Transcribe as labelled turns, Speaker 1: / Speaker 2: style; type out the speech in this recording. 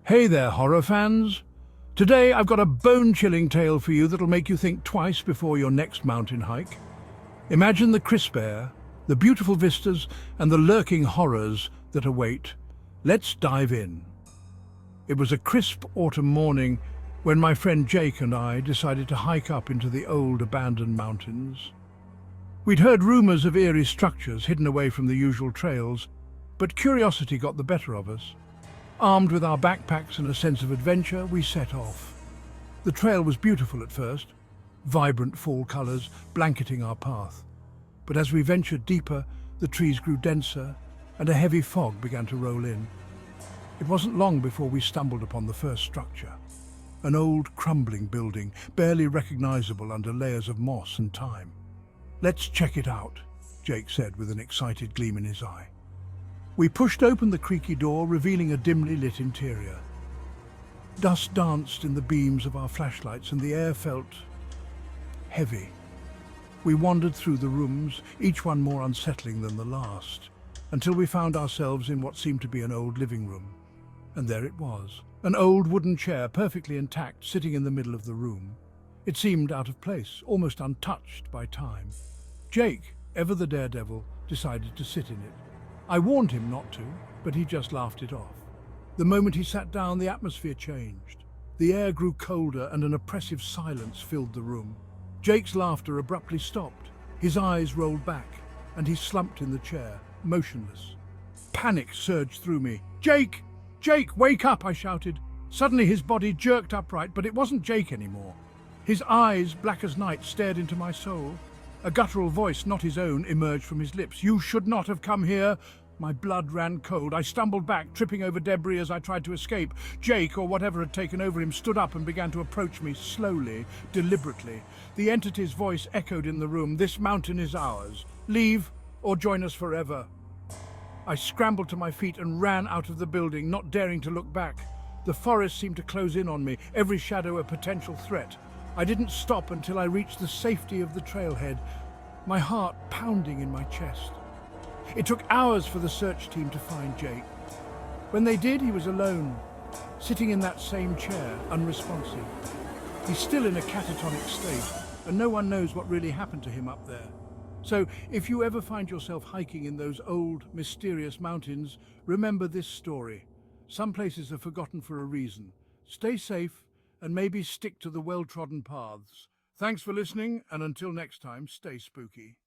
Speaker 1: Hey there, horror fans! Today I've got a bone-chilling tale for you that'll make you think twice before your next mountain hike. Imagine the crisp air, the beautiful vistas, and the lurking horrors that await. Let's dive in. It was a crisp autumn morning when my friend Jake and I decided to hike up into the old abandoned mountains. We'd heard rumors of eerie structures hidden away from the usual trails, but curiosity got the better of us. Armed with our backpacks and a sense of adventure, we set off. The trail was beautiful at first, vibrant fall colours blanketing our path. But as we ventured deeper, the trees grew denser and a heavy fog began to roll in. It wasn't long before we stumbled upon the first structure. An old, crumbling building, barely recognisable under layers of moss and time. "Let's check it out," Jake said with an excited gleam in his eye. We pushed open the creaky door, revealing a dimly lit interior. Dust danced in the beams of our flashlights and the air felt heavy. We wandered through the rooms, each one more unsettling than the last, until we found ourselves in what seemed to be an old living room. And there it was, an old wooden chair, perfectly intact, sitting in the middle of the room. It seemed out of place, almost untouched by time. Jake, ever the daredevil, decided to sit in it. I warned him not to, but he just laughed it off. The moment he sat down, the atmosphere changed. The air grew colder and an oppressive silence filled the room. Jake's laughter abruptly stopped. His eyes rolled back, and he slumped in the chair, motionless. Panic surged through me. "Jake! Jake, wake up!" I shouted. Suddenly his body jerked upright, but it wasn't Jake anymore. His eyes, black as night, stared into my soul. A guttural voice, not his own, emerged from his lips. "You should not have come here." My blood ran cold. I stumbled back, tripping over debris as I tried to escape. Jake, or whatever had taken over him, stood up and began to approach me slowly, deliberately. The entity's voice echoed in the room. "This mountain is ours. Leave or join us forever." I scrambled to my feet and ran out of the building, not daring to look back. The forest seemed to close in on me, every shadow a potential threat. I didn't stop until I reached the safety of the trailhead, my heart pounding in my chest. It took hours for the search team to find Jake. When they did, he was alone, sitting in that same chair, unresponsive. He's still in a catatonic state, and no one knows what really happened to him up there. So, if you ever find yourself hiking in those old, mysterious mountains, remember this story. Some places are forgotten for a reason. Stay safe, and maybe stick to the well-trodden paths. Thanks for listening, and until next time, stay spooky.